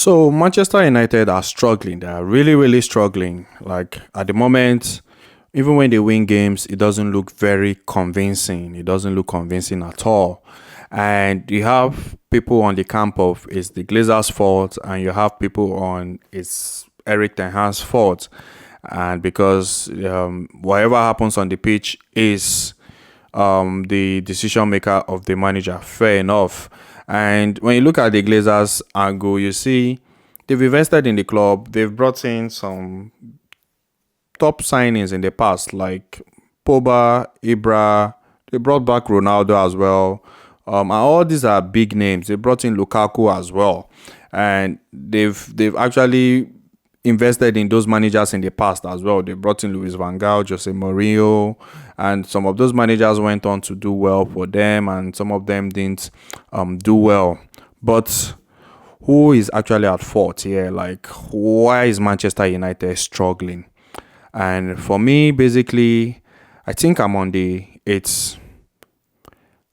So Manchester United are struggling. They are really, really struggling. Like at the moment, even when they win games, it doesn't look very convincing. It doesn't look convincing at all. And you have people on the camp of it's the Glazers' fault, and you have people on it's Eric Ten Hag's fault. And because whatever happens on the pitch is the decision maker of the manager. Fair enough. And when you look at the Glazers angle, you see they've invested in the club. They've brought in some top signings in the past, like Pogba, Ibra. They brought back Ronaldo as well. And all these are big names. They brought in Lukaku as well, and they've actually invested in those managers in the past as well. They brought in Luis Van Gaal, Jose Mourinho, and some of those managers went on to do well for them, and some of them didn't do well. But who is actually at fault here? Like, why is Manchester United struggling? And for me, basically, I think I'm on it's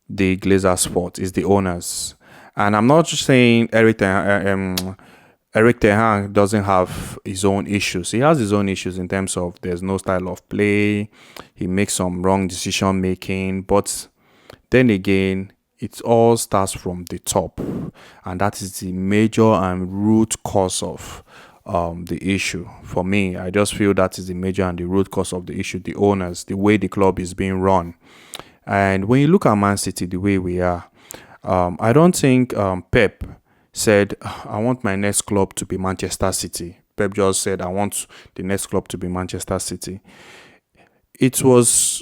the Glazers' fault. It's the owners. And I'm not just saying Eric Ten Hag doesn't have his own issues. He has his own issues in terms of there's no style of play. He makes some wrong decision making. But then again, it all starts from the top. And that is the major and root cause of the issue. For me, I just feel that is the major and the root cause of the issue. The owners, the way the club is being run. And when you look at Man City the way we are, I don't think Pep said, I want my next club to be Manchester City. Pep just said, I want the next club to be Manchester City. It was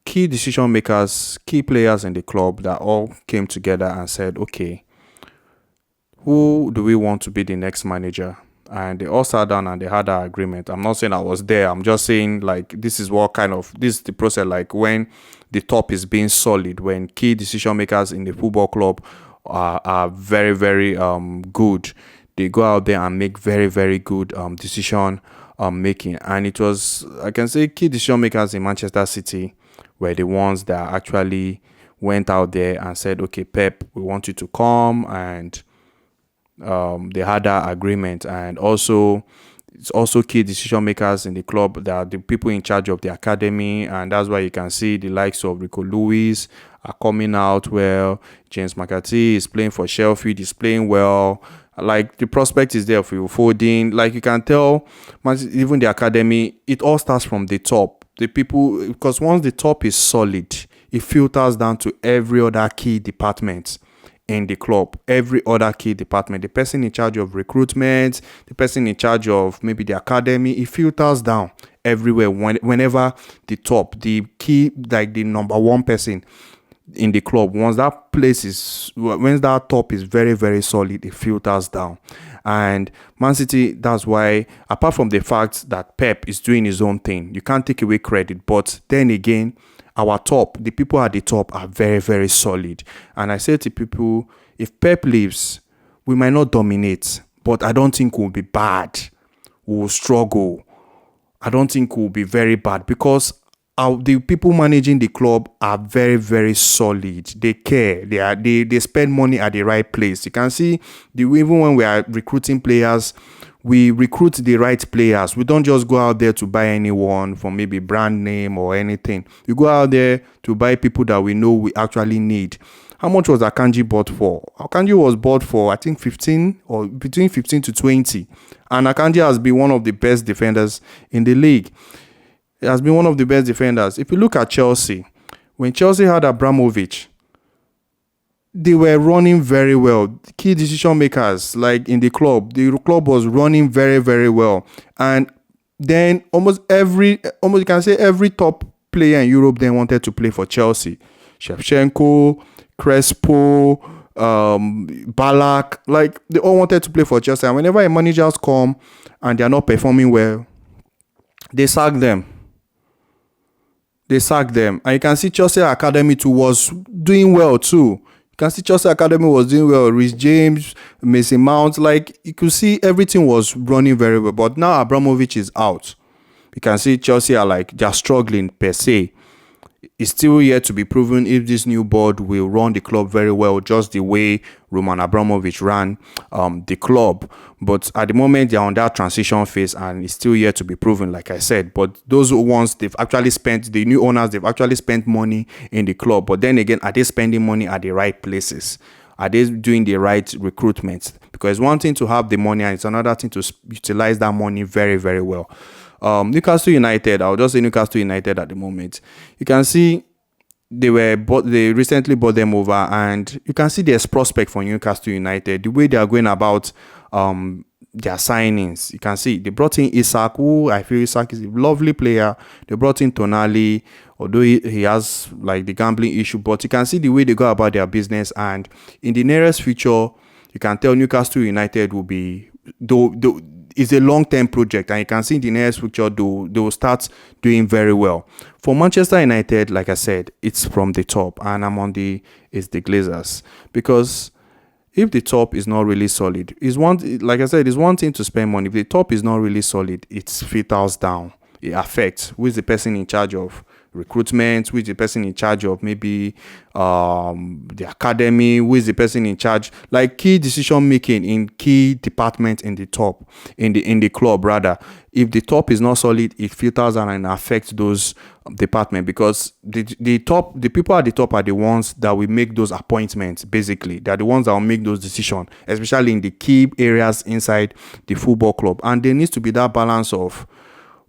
key decision makers, key players in the club that all came together and said, okay, who do we want to be the next manager? And they all sat down and they had that agreement. I'm not saying I was there. I'm just saying, like, this is the process, like when the top is being solid, when key decision makers in the football club are very, very good. They go out there and make very, very good decision making. And it was, I can say, key decision makers in Manchester City were the ones that actually went out there and said, okay, Pep, we want you to come, and they had that agreement. And also it's also key decision makers in the club that are the people in charge of the academy, and that's why you can see the likes of Rico Lewis are coming out well. James McCarthy is playing for Sheffield, he's playing well. Like, the prospect is there for you, Foden. Like, you can tell, even the academy, it all starts from the top. The people, because once the top is solid, it filters down to every other key department in the club, every other key department, the person in charge of recruitment, the person in charge of maybe the academy, it filters down everywhere. Whenever the top, the key, like the number one person in the club, once that top is very, very solid, it filters down. And Man City, that's why, apart from the fact that Pep is doing his own thing, you can't take away credit, but then again, our top, the people at the top are very, very solid. And I say to people, if Pep leaves, we might not dominate, but I don't think we'll be bad. We'll struggle. I don't think we'll be very bad, because the people managing the club are very, very solid. They care. They spend money at the right place. You can see, even when we are recruiting players, we recruit the right players. We don't just go out there to buy anyone from maybe brand name or anything. We go out there to buy people that we know we actually need. How much was Akanji bought for? Akanji was bought for, I think, 15 or between 15 to 20. And Akanji has been one of the best defenders in the league. He has been one of the best defenders. If you look at Chelsea, when Chelsea had Abramovich, they were running very well. Key decision makers, like in the club was running very, very well. And then almost you can say every top player in Europe then wanted to play for Chelsea. Shevchenko, Crespo, Balak, like they all wanted to play for Chelsea. And whenever managers come and they are not performing well, they sack them. And you can see Chelsea Academy too was doing well too. You can see Chelsea Academy was doing well. Reece James, Mason Mount, like you could see everything was running very well. But now Abramovich is out. You can see Chelsea are like, they're struggling per se. It's still yet to be proven if this new board will run the club very well, just the way Roman Abramovich ran the club. But at the moment, they're on that transition phase, and it's still yet to be proven, like I said. But those ones, they've actually spent, the new owners, they've actually spent money in the club. But then again, are they spending money at the right places? Are they doing the right recruitment? Because it's one thing to have the money, and it's another thing to utilize that money very, very well. Newcastle United, I'll just say Newcastle United at the moment. You can see they recently bought them over, and you can see there's prospect for Newcastle United. The way they are going about their signings, you can see they brought in Isak, who I feel Isak is a lovely player. They brought in Tonali, although he has like the gambling issue, but you can see the way they go about their business, and in the nearest future, you can tell Newcastle United will be it's a long-term project, and you can see in the nearest future they will start doing very well. For Manchester United, like I said, it's from the top, and it's the Glazers, because if the top is not really solid, like I said, it's one thing to spend money. If the top is not really solid, it filters down. It affects who is the person in charge of recruitment, who is the person in charge of maybe the academy, who is the person in charge, like key decision making in key departments in the top, in the club rather. If the top is not solid, it filters down and affects those departments, because the people at the top are the ones that will make those appointments. Basically, they're the ones that will make those decisions, especially in the key areas inside the football club. And there needs to be that balance of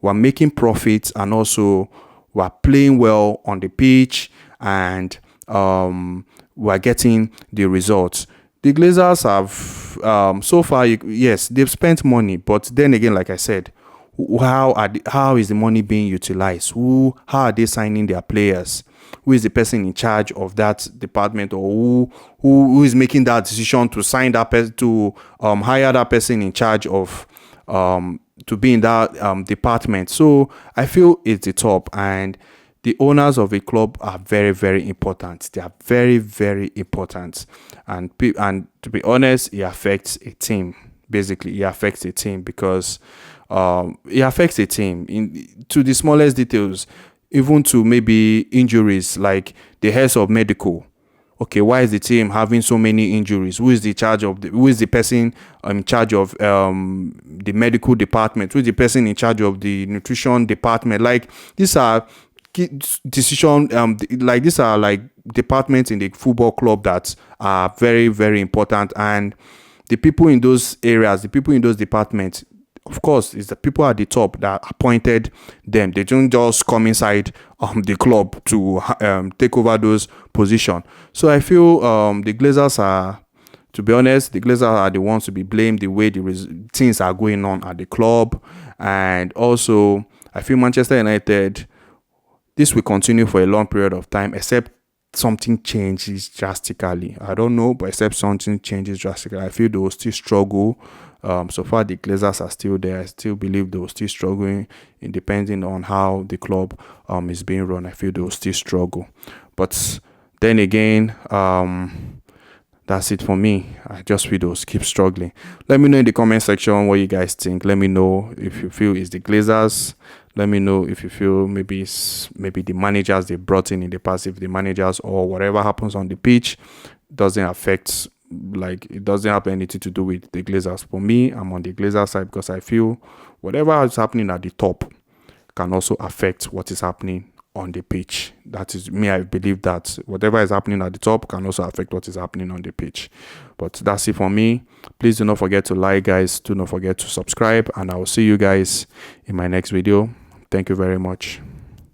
we're making profits, and also we're playing well on the pitch, and we're getting the results. The Glazers have so far, yes, they've spent money, but then again, like I said, how is the money being utilized? How are they signing their players? Who is the person in charge of that department, or who is making that decision to sign that person, to hire that person in charge of to be in that department? So I feel it's the top, and the owners of a club are very, very important. They are very, very important, and to be honest, it affects a team. Basically, it affects a team, because it affects a team to the smallest details, even to maybe injuries, like the heads of medical. Okay, why is the team having so many injuries? Who is the person in charge of the medical department? Who is the person in charge of the nutrition department? Like, these are decision like these are like departments in the football club that are very, very important, and the people in those areas, the people in those departments, of course, it's the people at the top that appointed them. They don't just come inside the club to take over those positions. So I feel the Glazers are, to be honest, the Glazers are the ones to be blamed, the way the things are going on at the club. And also, I feel Manchester United, this will continue for a long period of time, except something changes drastically. I don't know, but except something changes drastically, I feel they will still struggle. So far, the Glazers are still there. I still believe they will still struggling, depending on how the club is being run. I feel they will still struggle. But then again, that's it for me. I just feel those keep struggling. Let me know in the comment section what you guys think. Let me know if you feel it's the Glazers. Let me know if you feel maybe the managers they brought in the past, if the managers or whatever happens on the pitch doesn't affect, like, it doesn't have anything to do with the Glazers. For me, I'm on the Glazer side, because I feel whatever is happening at the top can also affect what is happening on the pitch. That is me. I believe that whatever is happening at the top can also affect what is happening on the pitch. But that's it for me. Please do not forget to like, guys. Do not forget to subscribe, and I will see you guys in my next video. Thank you very much.